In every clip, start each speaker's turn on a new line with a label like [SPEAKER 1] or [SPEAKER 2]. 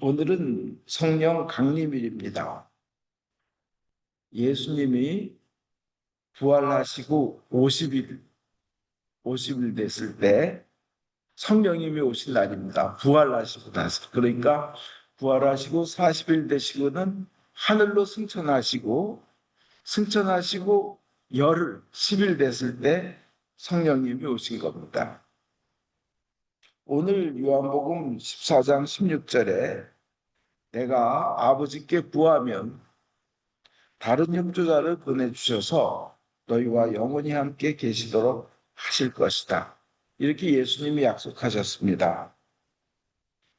[SPEAKER 1] 오늘은 성령 강림일입니다. 예수님이 부활하시고 50일 됐을 때 성령님이 오신 날입니다. 부활하시고 나서. 그러니까 부활하시고 40일 되시고는 하늘로 승천하시고 열흘, 10일 됐을 때 성령님이 오신 겁니다. 오늘 요한복음 14장 16절에 내가 아버지께 구하면 다른 협조자를 보내주셔서 너희와 영원히 함께 계시도록 하실 것이다. 이렇게 예수님이 약속하셨습니다.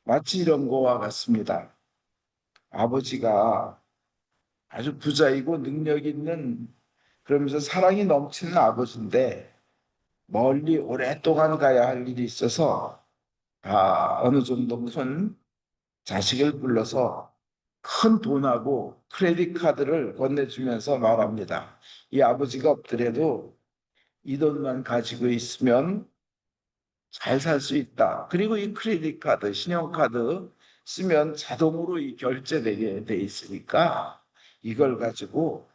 [SPEAKER 1] 마치 이런 거와 같습니다. 아버지가 아주 부자이고 능력 있는 그러면서 사랑이 넘치는 아버지인데 멀리 오랫동안 가야 할 일이 있어서 어느 정도 큰 자식을 불러서 큰 돈하고 크레딧 카드를 건네주면서 말합니다. 이 아버지가 없더라도 이 돈만 가지고 있으면 잘 살 수 있다. 그리고 이 크레딧 카드, 신용카드 쓰면 자동으로 이 결제되게 돼 있으니까 이걸 가지고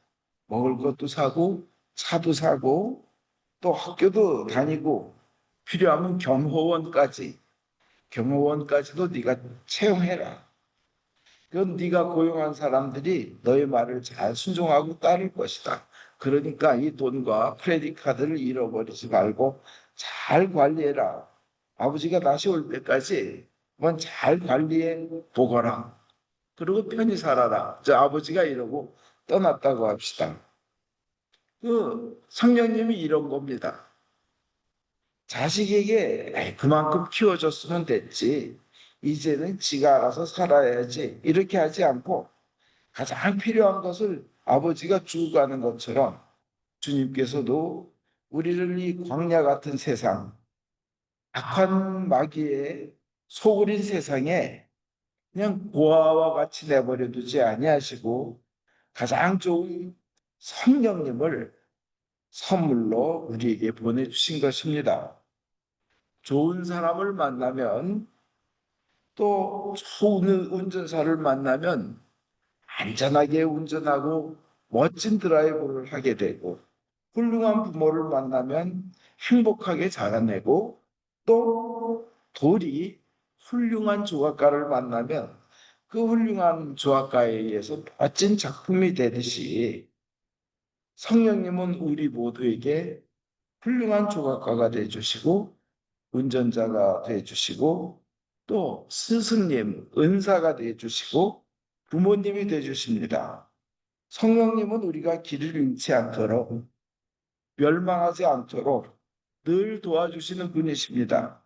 [SPEAKER 1] 먹을 것도 사고 차도 사고 또 학교도 다니고 필요하면 경호원까지도 네가 채용해라. 그건 네가 고용한 사람들이 너의 말을 잘 순종하고 따를 것이다. 그러니까 이 돈과 크레딧 카드를 잃어버리지 말고 잘 관리해라. 아버지가 다시 올 때까지 한번 잘 관리해 보거라. 그리고 편히 살아라. 저 아버지가 이러고 떠났다고 합시다. 그 성령님이 이런 겁니다. 자식에게 그만큼 키워줬으면 됐지. 이제는 지가 알아서 살아야지. 이렇게 하지 않고 가장 필요한 것을 아버지가 주고 가는 것처럼 주님께서도 우리를 이 광야 같은 세상, 악한 마귀의 속으린 세상에 그냥 고아와 같이 내버려 두지 아니하시고 가장 좋은 성령님을 선물로 우리에게 보내주신 것입니다. 좋은 사람을 만나면 또 좋은 운전사를 만나면 안전하게 운전하고 멋진 드라이브를 하게 되고 훌륭한 부모를 만나면 행복하게 자라내고 또 돌이 훌륭한 조각가를 만나면 그 훌륭한 조각가에 의해서 멋진 작품이 되듯이 성령님은 우리 모두에게 훌륭한 조각가가 되어주시고 운전자가 되어주시고 또 스승님, 은사가 되어주시고 부모님이 되어주십니다. 성령님은 우리가 길을 잃지 않도록 멸망하지 않도록 늘 도와주시는 분이십니다.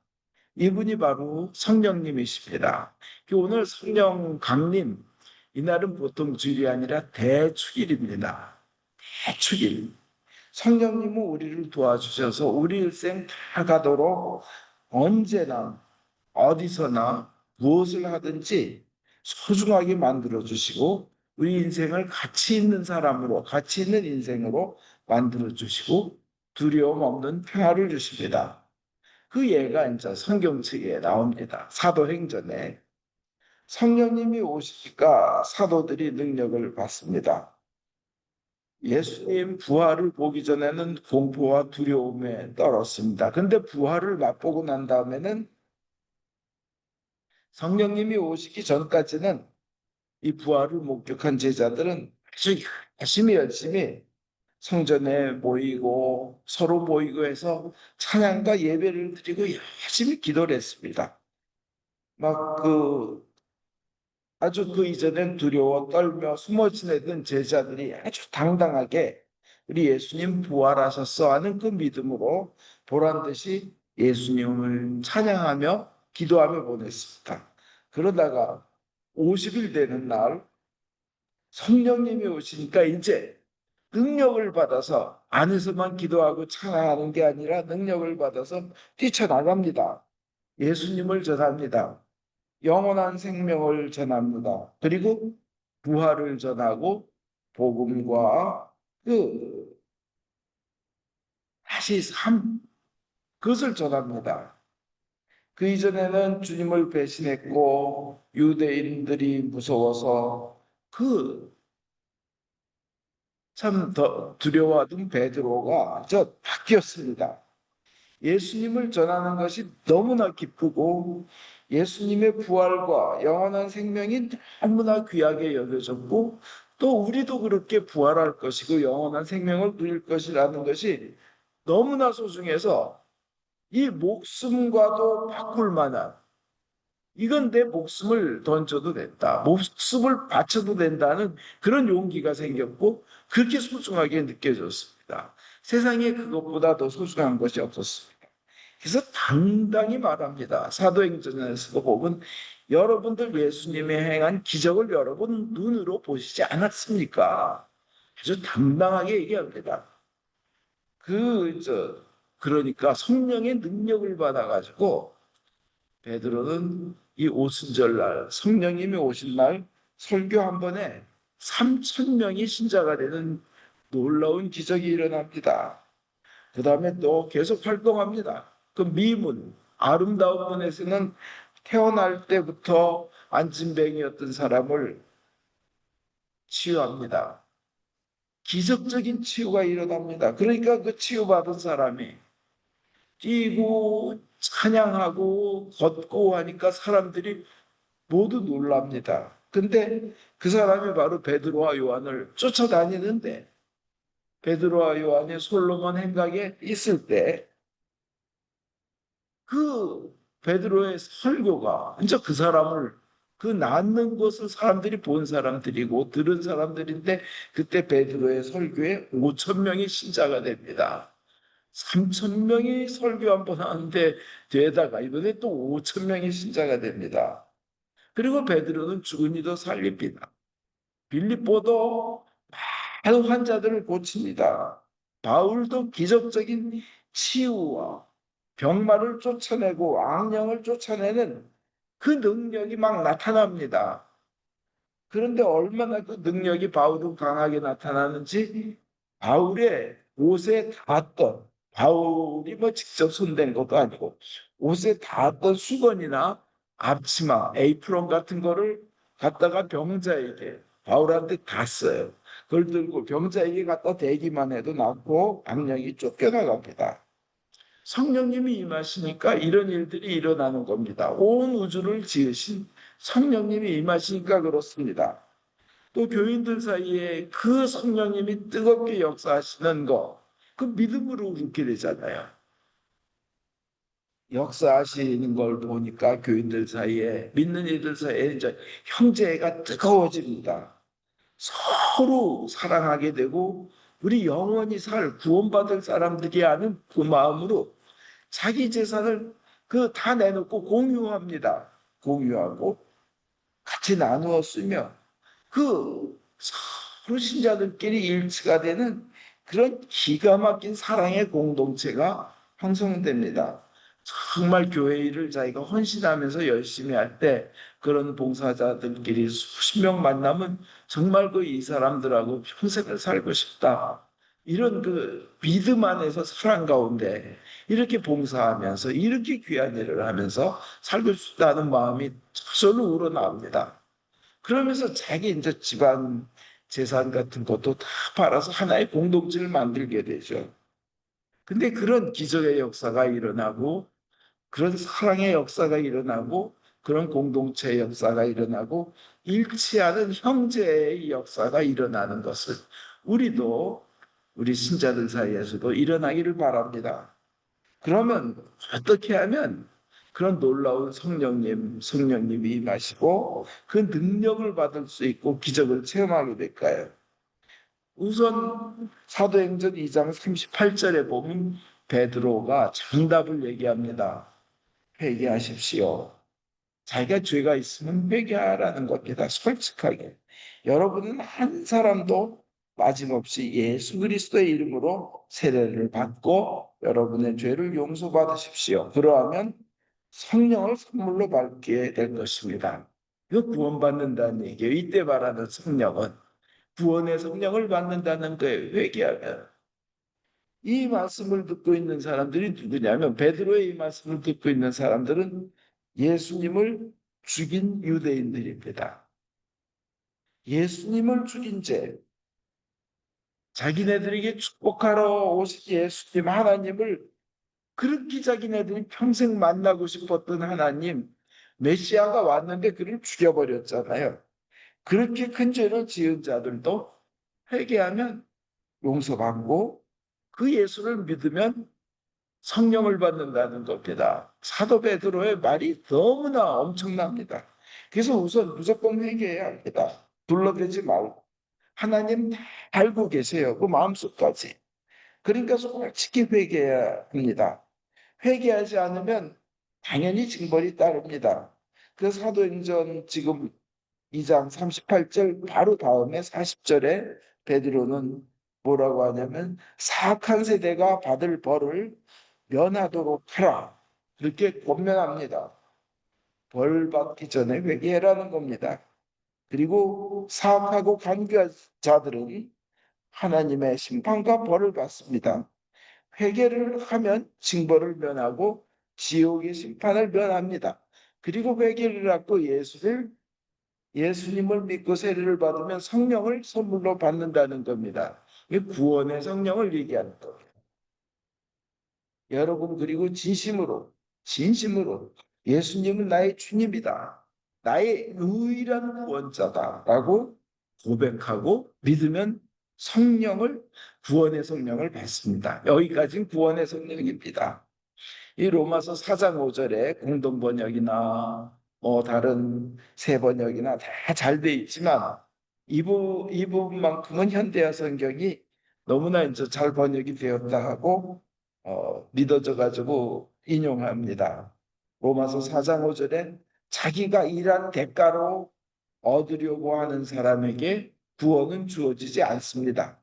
[SPEAKER 1] 이분이 바로 성령님이십니다. 오늘 성령 강림, 이날은 보통 주일이 아니라 대축일입니다. 대축일. 성령님은 우리를 도와주셔서 우리 일생 다 가도록 언제나 어디서나 무엇을 하든지 소중하게 만들어 주시고 우리 인생을 가치 있는 사람으로 가치 있는 인생으로 만들어 주시고 두려움 없는 평화를 주십니다. 그 예가 이제 성경책에 나옵니다. 사도행전에 성령님이 오시니까 사도들이 능력을 받습니다. 예수님 부활을 보기 전에는 공포와 두려움에 떨었습니다. 근데 부활을 맛보고 난 다음에는 성령님이 오시기 전까지는 이 부활을 목격한 제자들은 아주 열심히 성전에 모이고 서로 모이고 해서 찬양과 예배를 드리고 열심히 기도를 했습니다. 아주 그 이전엔 두려워 떨며 숨어 지내던 제자들이 아주 당당하게 우리 예수님 부활하셨어 하는 그 믿음으로 보란 듯이 예수님을 찬양하며 기도하며 보냈습니다. 그러다가 50일 되는 날 성령님이 오시니까 이제 능력을 받아서 안에서만 기도하고 찬양하는 게 아니라 능력을 받아서 뛰쳐나갑니다. 예수님을 전합니다. 영원한 생명을 전합니다. 그리고 부활을 전하고 복음과 그 다시 삶 그것을 전합니다. 그 이전에는 주님을 배신했고 유대인들이 무서워서 그 참 더 두려워하던 베드로가 저 바뀌었습니다. 예수님을 전하는 것이 너무나 기쁘고 예수님의 부활과 영원한 생명이 너무나 귀하게 여겨졌고 또 우리도 그렇게 부활할 것이고 영원한 생명을 누릴 것이라는 것이 너무나 소중해서 이 목숨과도 바꿀 만한 이건 내 목숨을 던져도 된다. 목숨을 바쳐도 된다는 그런 용기가 생겼고 그렇게 소중하게 느껴졌습니다. 세상에 그것보다 더 소중한 것이 없었습니다. 그래서 당당히 말합니다. 사도행전에서도 보면 여러분들 예수님이 행한 기적을 여러분 눈으로 보시지 않았습니까? 아주 당당하게 얘기합니다. 그, 저, 그러니까 성령의 능력을 받아가지고 베드로는 이 오순절날 성령님이 오신 날 설교 한 번에 3천 명이 신자가 되는 놀라운 기적이 일어납니다. 그 다음에 또 계속 활동합니다. 그 미문, 아름다운 문에서는 태어날 때부터 안진뱅이였던 사람을 치유합니다. 기적적인 치유가 일어납니다. 그러니까 그 치유받은 사람이 뛰고 찬양하고 걷고 하니까 사람들이 모두 놀랍니다. 근데 그 사람이 바로 베드로와 요한을 쫓아다니는데 베드로와 요한이 솔로몬 행각에 있을 때 그 베드로의 설교가 이제 그 사람을 그 낫는 것을 사람들이 본 사람들이고 들은 사람들인데 그때 베드로의 설교에 5천 명이 신자가 됩니다. 3천 명이 설교 한 번 하는데 되다가 이번에 또 5천 명이 신자가 됩니다. 그리고 베드로는 죽은 이도 살립니다. 빌립보도 많은 환자들을 고칩니다. 바울도 기적적인 치유와 병마를 쫓아내고 악령을 쫓아내는 그 능력이 막 나타납니다. 그런데 얼마나 그 능력이 바울은 강하게 나타나는지 바울의 옷에 닿았던 바울이 뭐 직접 손댄 것도 아니고 옷에 닿았던 수건이나 앞치마, 에이프론 같은 거를 갖다가 병자에게 바울한테 닿았어요. 그걸 들고 병자에게 갖다 대기만 해도 낫고 악령이 쫓겨나갑니다. 성령님이 임하시니까 이런 일들이 일어나는 겁니다. 온 우주를 지으신 성령님이 임하시니까 그렇습니다. 또 교인들 사이에 그 성령님이 뜨겁게 역사하시는 거, 그 믿음으로 그렇게 되잖아요. 역사하시는 걸 보니까 교인들 사이에, 믿는 이들 사이에 이제 형제가 뜨거워집니다. 서로 사랑하게 되고, 우리 영원히 살 구원받을 사람들이 아는 그 마음으로 자기 재산을 그 다 내놓고 공유합니다. 공유하고 같이 나누어 쓰며 그 서로 신자들끼리 일치가 되는 그런 기가 막힌 사랑의 공동체가 형성됩니다. 정말 교회 일을 자기가 헌신하면서 열심히 할 때 그런 봉사자들끼리 수십 명 만나면 정말 그 이 사람들하고 평생을 살고 싶다. 이런 그 믿음 안에서 사랑 가운데 이렇게 봉사하면서 이렇게 귀한 일을 하면서 살고 싶다는 마음이 저절로 우러나옵니다. 그러면서 자기 이제 집안 재산 같은 것도 다 팔아서 하나의 공동체를 만들게 되죠. 근데 그런 기적의 역사가 일어나고 그런 사랑의 역사가 일어나고 그런 공동체의 역사가 일어나고 일치하는 형제의 역사가 일어나는 것을 우리도 우리 신자들 사이에서도 일어나기를 바랍니다. 그러면 어떻게 하면 그런 놀라운 성령님이 임하시고 그 능력을 받을 수 있고 기적을 체험하게 될까요? 우선 사도행전 2장 38절에 보면 베드로가 정답을 얘기합니다. 회개하십시오. 자기가 죄가 있으면 회개하라는 겁니다. 솔직하게. 여러분은 한 사람도 빠짐없이 예수 그리스도의 이름으로 세례를 받고 여러분의 죄를 용서받으십시오. 그러하면 성령을 선물로 받게 될 것입니다. 이거 구원받는다는 얘기예요. 이때 말하는 성령은 구원의 성령을 받는다는 거예요. 회개하면. 이 말씀을 듣고 있는 사람들이 누구냐면 베드로의 이 말씀을 듣고 있는 사람들은 예수님을 죽인 유대인들입니다. 예수님을 죽인 죄, 자기네들에게 축복하러 오신 예수님 하나님을 그렇게 자기네들이 평생 만나고 싶었던 하나님 메시아가 왔는데 그를 죽여버렸잖아요. 그렇게 큰 죄를 지은 자들도 회개하면 용서받고 그 예수를 믿으면 성령을 받는다는 겁니다. 사도 베드로의 말이 너무나 엄청납니다. 그래서 우선 무조건 회개해야 합니다. 둘러대지 말고. 하나님 다 알고 계세요. 그 마음속까지. 그러니까 솔직히 회개해야 합니다. 회개하지 않으면 당연히 징벌이 따릅니다. 그 사도행전 지금 2장 38절 바로 다음에 40절에 베드로는 뭐라고 하냐면 사악한 세대가 받을 벌을 면하도록 하라. 그렇게 권면합니다. 벌 받기 전에 회개하라는 겁니다. 그리고 사악하고 간교한 자들은 하나님의 심판과 벌을 받습니다. 회개를 하면 징벌을 면하고 지옥의 심판을 면합니다. 그리고 회개를 하고 예수님을 믿고 세례를 받으면 성령을 선물로 받는다는 겁니다. 이 구원의 성령을 얘기하는 겁니다. 여러분 그리고 진심으로 예수님은 나의 주님이다. 나의 유일한 구원자다라고 고백하고 믿으면 성령을 구원의 성령을 받습니다. 여기까지는 구원의 성령입니다. 이 로마서 4장 5절에 공동 번역이나 다른 새 번역이나 다 잘 돼 있지만 이 부분만큼은 현대화 성경이 너무나 이제 잘 번역이 되었다 하고 믿어져 가지고 인용합니다. 로마서 4장 5절에 자기가 일한 대가로 얻으려고 하는 사람에게 구원은 주어지지 않습니다.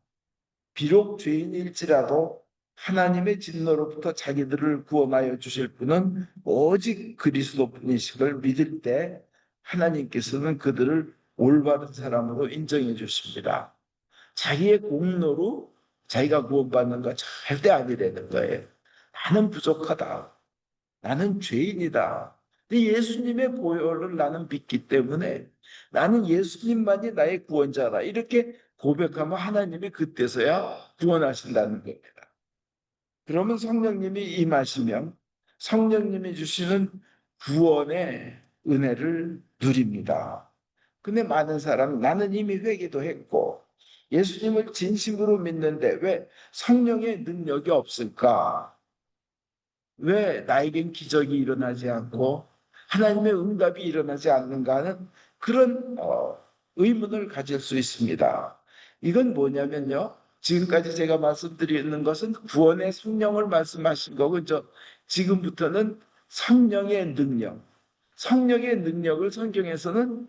[SPEAKER 1] 비록 죄인일지라도 하나님의 진노로부터 자기들을 구원하여 주실 분은 오직 그리스도뿐이심을 믿을 때 하나님께서는 그들을 올바른 사람으로 인정해 주십니다. 자기의 공로로 자기가 구원받는 거 절대 아니라는 거예요. 나는 부족하다. 나는 죄인이다. 근데 예수님의 보혈을 나는 믿기 때문에 나는 예수님만이 나의 구원자다. 이렇게 고백하면 하나님이 그때서야 구원하신다는 겁니다. 그러면 성령님이 임하시면 성령님이 주시는 구원의 은혜를 누립니다. 근데 많은 사람은 나는 이미 회개도 했고 예수님을 진심으로 믿는데 왜 성령의 능력이 없을까? 왜 나에겐 기적이 일어나지 않고 하나님의 응답이 일어나지 않는가 하는 그런 의문을 가질 수 있습니다. 이건 뭐냐면요. 지금까지 제가 말씀드리는 것은 구원의 성령을 말씀하신 거고 지금부터는 성령의 능력, 성령의 능력을 성경에서는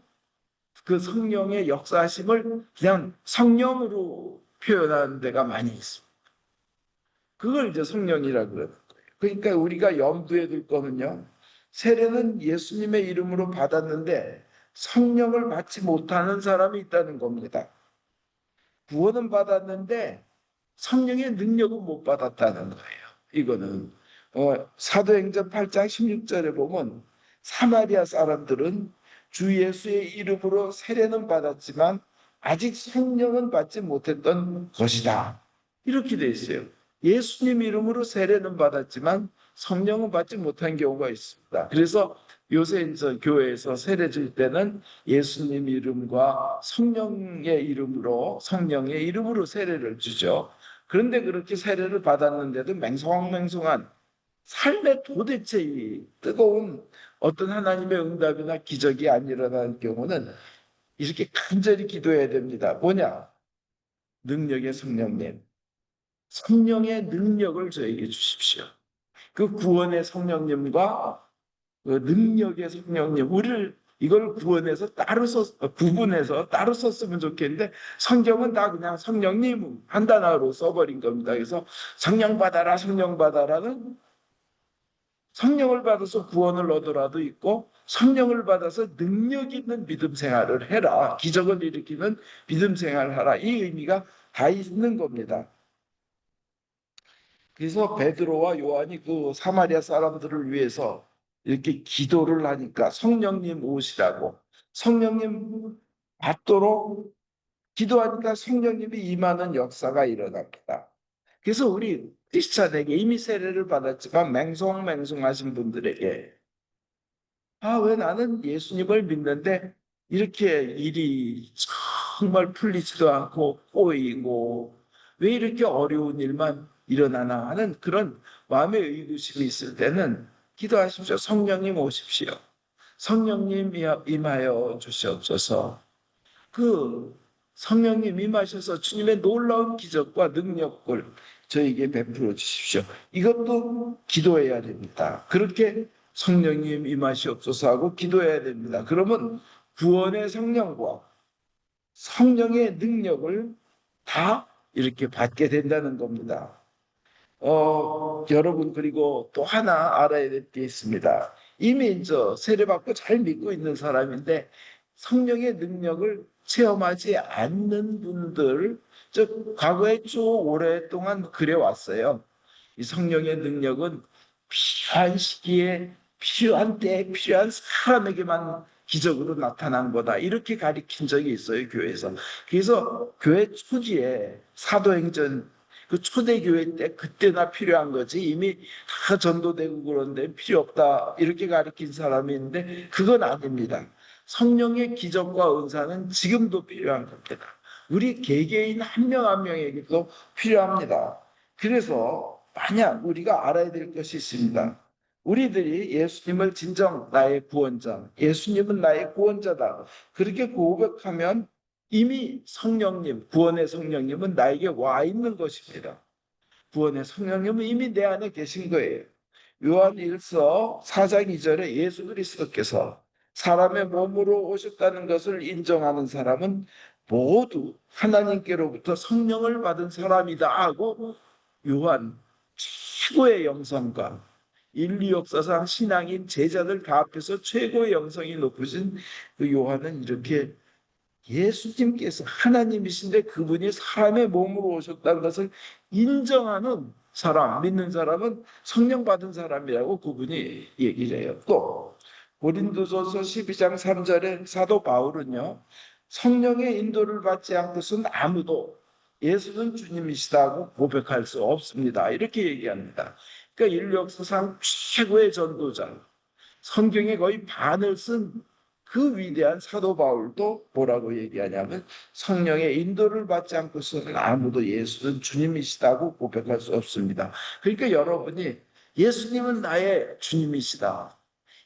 [SPEAKER 1] 그 성령의 역사하심을 그냥 성령으로 표현하는 데가 많이 있습니다. 그걸 이제 성령이라 그러는 거예요. 그러니까 우리가 염두에 둘 거는요. 세례는 예수님의 이름으로 받았는데 성령을 받지 못하는 사람이 있다는 겁니다. 구원은 받았는데 성령의 능력은 못 받았다는 거예요. 이거는 사도행전 8장 16절에 보면 사마리아 사람들은 주 예수의 이름으로 세례는 받았지만 아직 성령은 받지 못했던 것이다. 이렇게 돼 있어요. 예수님 이름으로 세례는 받았지만 성령은 받지 못한 경우가 있습니다. 그래서 요새 이제 교회에서 세례 줄 때는 예수님 이름과 성령의 이름으로 세례를 주죠. 그런데 그렇게 세례를 받았는데도 맹성맹성한 삶의 도대체 이 뜨거운 어떤 하나님의 응답이나 기적이 안 일어나는 경우는 이렇게 간절히 기도해야 됩니다. 뭐냐? 능력의 성령님. 성령의 능력을 저에게 주십시오. 그 구원의 성령님과 그 능력의 성령님, 우리를 이걸 구분해서 따로 썼으면 좋겠는데 성경은 다 그냥 성령님 한 단어로 써버린 겁니다. 그래서 성령 받아라, 성령 받아라는 성령을 받아서 구원을 얻으라도 있고 성령을 받아서 능력 있는 믿음 생활을 해라. 기적을 일으키는 믿음 생활을 하라. 이 의미가 다 있는 겁니다. 그래서 베드로와 요한이 그 사마리아 사람들을 위해서 이렇게 기도를 하니까 성령님 오시라고, 성령님 받도록 기도하니까 성령님이 임하는 역사가 일어납니다. 그래서 우리 크리스찬에게 이미 세례를 받았지만 맹송맹송하신 분들에게, 아, 왜 나는 예수님을 믿는데 이렇게 일이 정말 풀리지도 않고 꼬이고 왜 이렇게 어려운 일만 일어나나 하는 그런 마음의 의구심이 있을 때는 기도하십시오. 성령님 오십시오. 성령님 임하여 주시옵소서. 그 성령님 임하셔서 주님의 놀라운 기적과 능력을 저에게 베풀어 주십시오. 이것도 기도해야 됩니다. 그렇게 성령님 임하시옵소서 하고 기도해야 됩니다. 그러면 구원의 성령과 성령의 능력을 다 이렇게 받게 된다는 겁니다. 여러분, 그리고 또 하나 알아야 될 게 있습니다. 이미 저 세례받고 잘 믿고 있는 사람인데 성령의 능력을 체험하지 않는 분들, 즉 과거에 쭉 오랫동안 그래왔어요. 이 성령의 능력은 필요한 시기에 필요한 때에 필요한 사람에게만 기적으로 나타난 거다, 이렇게 가리킨 적이 있어요, 교회에서. 그래서 교회 초기에 사도행전 그 초대교회 때 그때나 필요한 거지, 이미 다 전도되고 그런데 필요 없다, 이렇게 가리킨 사람이 있는데 그건 아닙니다. 성령의 기적과 은사는 지금도 필요한 겁니다. 우리 개개인 한 명 한 명에게도 필요합니다. 그래서 만약 우리가 알아야 될 것이 있습니다. 우리들이 예수님을 진정 나의 구원자, 예수님은 나의 구원자다, 그렇게 고백하면 이미 성령님, 구원의 성령님은 나에게 와 있는 것입니다. 구원의 성령님은 이미 내 안에 계신 거예요. 요한 1서 4장 2절에 예수 그리스도께서 사람의 몸으로 오셨다는 것을 인정하는 사람은 모두 하나님께로부터 성령을 받은 사람이다 하고, 요한 최고의 영성과 인류 역사상 신앙인 제자들 다 앞에서 최고의 영성이 높으신 그 요한은 이렇게 예수님께서 하나님이신데 그분이 사람의 몸으로 오셨다는 것을 인정하는 사람, 믿는 사람은 성령 받은 사람이라고 그분이 얘기를 해요. 또 고린도전서 12장 3절에 사도 바울은요, 성령의 인도를 받지 않고서는 아무도 예수는 주님이시다고 고백할 수 없습니다, 이렇게 얘기합니다. 그러니까 인류 역사상 최고의 전도자, 성경의 거의 반을 쓴 그 위대한 사도 바울도 뭐라고 얘기하냐면 성령의 인도를 받지 않고서는 아무도 예수는 주님이시다고 고백할 수 없습니다. 그러니까 여러분이 예수님은 나의 주님이시다,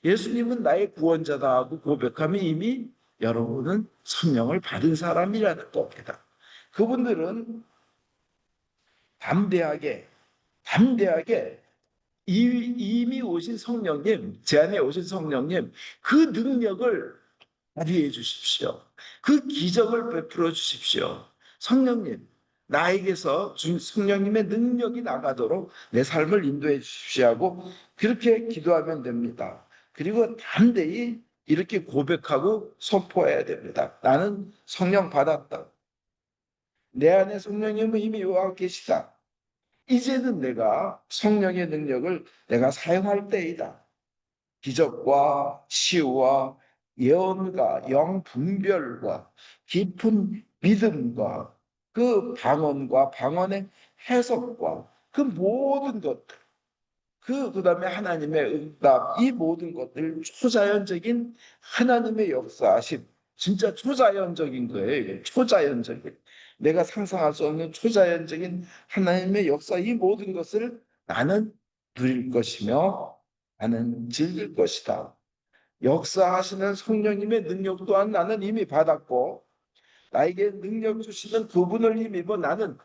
[SPEAKER 1] 예수님은 나의 구원자다 하고 고백하면 이미 여러분은 성령을 받은 사람이라는 겁니다. 그분들은 담대하게 이미 오신 성령님, 제 안에 오신 성령님, 그 능력을 발휘해 주십시오. 그 기적을 베풀어 주십시오. 성령님, 나에게서 성령님의 능력이 나가도록 내 삶을 인도해 주십시오 하고 그렇게 기도하면 됩니다. 그리고 담대히 이렇게 고백하고 선포해야 됩니다. 나는 성령 받았다. 내 안에 성령님은 이미 와 계시다. 이제는 내가 성령의 능력을 내가 사용할 때이다. 기적과 치유와 예언과 영분별과 깊은 믿음과 그 방언과 방언의 해석과 그 모든 것들, 그다음에 하나님의 응답, 이 모든 것들 초자연적인 하나님의 역사하심, 진짜 초자연적인 거예요. 이게 초자연적인, 내가 상상할 수 없는 초자연적인 하나님의 역사, 이 모든 것을 나는 누릴 것이며 나는 즐길 것이다. 역사하시는 성령님의 능력 또한 나는 이미 받았고 나에게 능력 주시는 그분을 힘입어 나는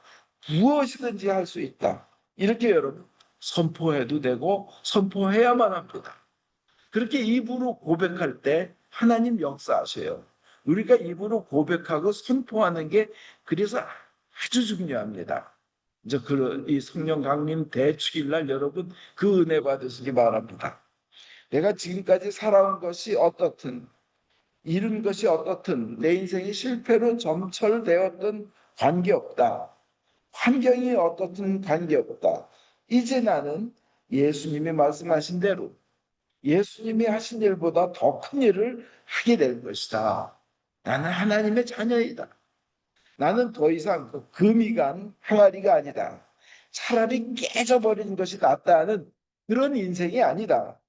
[SPEAKER 1] 무엇이든지 할 수 있다. 이렇게 여러분 선포해도 되고 선포해야만 합니다. 그렇게 입으로 고백할 때 하나님 역사하셔요. 우리가 입으로 고백하고 선포하는 게 그래서 아주 중요합니다. 이제 이 성령 강림 대축일 날 여러분 그 은혜 받으시기 바랍니다. 내가 지금까지 살아온 것이 어떻든, 이룬 것이 어떻든, 내 인생이 실패로 점철되었던 관계없다. 환경이 어떻든 관계없다. 이제 나는 예수님이 말씀하신 대로 예수님이 하신 일보다 더 큰 일을 하게 될 것이다. 나는 하나님의 자녀이다. 나는 더 이상 그 금이 간 항아리가 아니다. 차라리 깨져버리는 것이 낫다는 그런 인생이 아니다.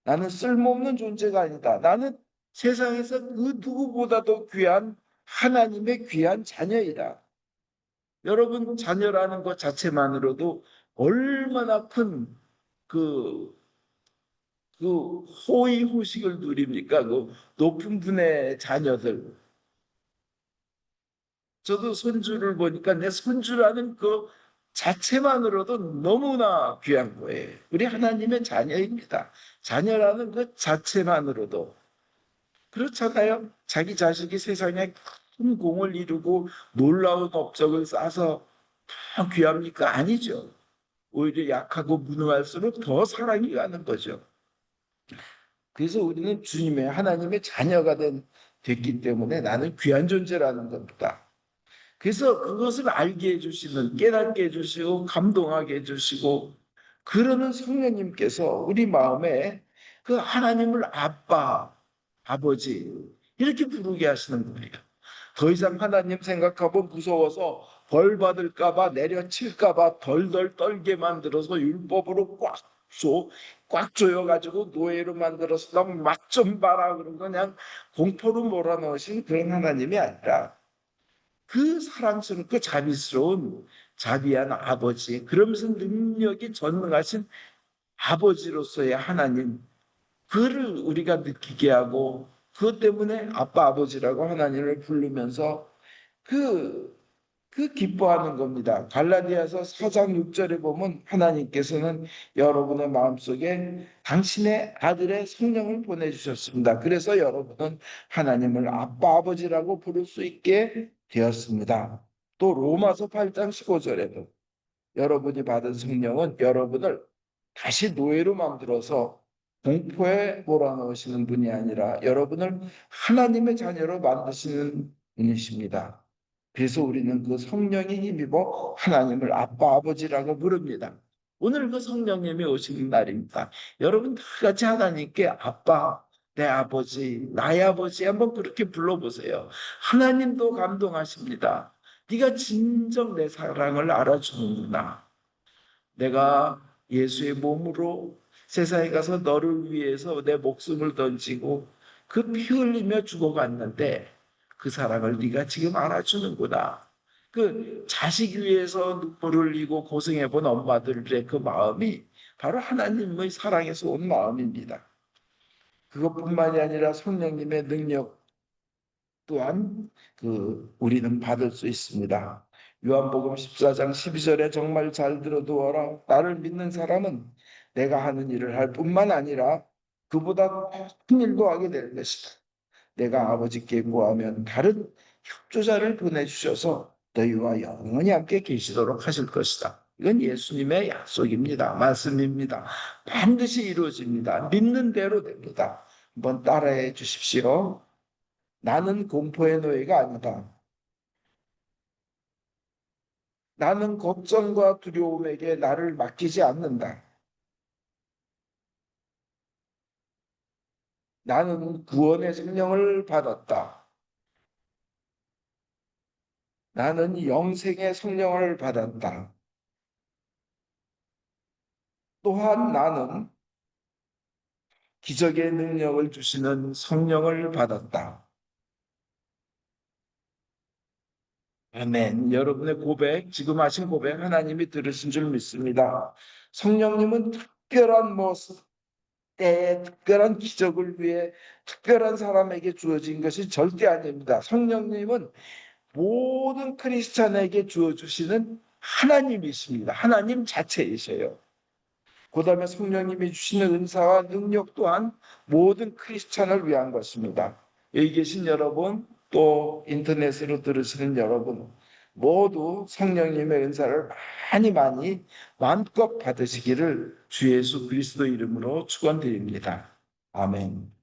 [SPEAKER 1] 나는 쓸모없는 존재가 아니다. 나는 세상에서 그 누구보다도 귀한 하나님의 귀한 자녀이다. 여러분, 자녀라는 것 자체만으로도 얼마나 큰 그, 호의호식을 누립니까? 그 높은 분의 자녀들. 저도 손주를 보니까 내 손주라는 그 자체만으로도 너무나 귀한 거예요. 우리 하나님의 자녀입니다. 자녀라는 것 자체만으로도. 그렇잖아요. 자기 자식이 세상에 큰 공을 이루고 놀라운 업적을 쌓아서 더 귀합니까? 아니죠. 오히려 약하고 무능할수록 더 사랑이 가는 거죠. 그래서 우리는 주님의 하나님의 자녀가 됐기 때문에 나는 귀한 존재라는 겁니다. 그래서 그것을 알게 해주시는, 깨닫게 해주시고, 감동하게 해주시고, 그러는 성령님께서 우리 마음에 그 하나님을 아빠, 아버지, 이렇게 부르게 하시는 거예요. 더 이상 하나님 생각하고 무서워서 벌 받을까봐 내려칠까봐 덜덜 떨게 만들어서 율법으로 꽉 조여가지고 노예로 만들어서 너 맛 좀 봐라. 그런 거 그냥 공포로 몰아넣으신 그런 하나님이 아니라 그 사랑스럽고 자비스러운 자비한 아버지, 그러면서 능력이 전능하신 아버지로서의 하나님, 그를 우리가 느끼게 하고 그것 때문에 아빠 아버지라고 하나님을 부르면서 그, 그 기뻐하는 겁니다. 갈라디아서 4장 6절에 보면 하나님께서는 여러분의 마음속에 당신의 아들의 성령을 보내주셨습니다. 그래서 여러분은 하나님을 아빠 아버지라고 부를 수 있게 되었습니다. 또 로마서 8장 15절에도 여러분이 받은 성령은 여러분을 다시 노예로 만들어서 공포에 몰아넣으시는 분이 아니라 여러분을 하나님의 자녀로 만드시는 분이십니다. 그래서 우리는 그 성령에 힘입어 하나님을 아빠, 아버지라고 부릅니다. 오늘 그 성령님이 오시는 날입니다. 여러분 다 같이 하나님께 아빠, 내 아버지, 나의 아버지 한번 그렇게 불러보세요. 하나님도 감동하십니다. 네가 진정 내 사랑을 알아주는구나. 내가 예수의 몸으로 세상에 가서 너를 위해서 내 목숨을 던지고 그 피 흘리며 죽어갔는데 그 사랑을 네가 지금 알아주는구나. 그 자식 위해서 눈물 흘리고 고생해 본 엄마들의 그 마음이 바로 하나님의 사랑에서 온 마음입니다. 그것뿐만이 아니라 성령님의 능력 또한 우리는 받을 수 있습니다. 요한복음 14장 12절에 정말 잘 들어두어라. 나를 믿는 사람은 내가 하는 일을 할 뿐만 아니라 그보다 큰 일도 하게 될 것이다. 내가 아버지께 구하면 다른 협조자를 보내주셔서 너희와 영원히 함께 계시도록 하실 것이다. 이건 예수님의 약속입니다. 말씀입니다. 반드시 이루어집니다. 믿는 대로 됩니다. 한번 따라해 주십시오. 나는 공포의 노예가 아니다. 나는 걱정과 두려움에게 나를 맡기지 않는다. 나는 구원의 성령을 받았다. 나는 영생의 성령을 받았다. 또한 나는 기적의 능력을 주시는 성령을 받았다. 아멘. 여러분의 고백, 지금 하신 고백 하나님이 들으신 줄 믿습니다. 성령님은 특별한 때에 특별한 기적을 위해 특별한 사람에게 주어진 것이 절대 아닙니다. 성령님은 모든 크리스찬에게 주어주시는 하나님이십니다. 하나님 자체이셔요. 그다음에 성령님이 주시는 은사와 능력 또한 모든 크리스찬을 위한 것입니다. 여기 계신 여러분, 또 인터넷으로 들으시는 여러분 모두 성령님의 은사를 많이 많이 마음껏 받으시기를 주 예수 그리스도 이름으로 축원드립니다. 아멘.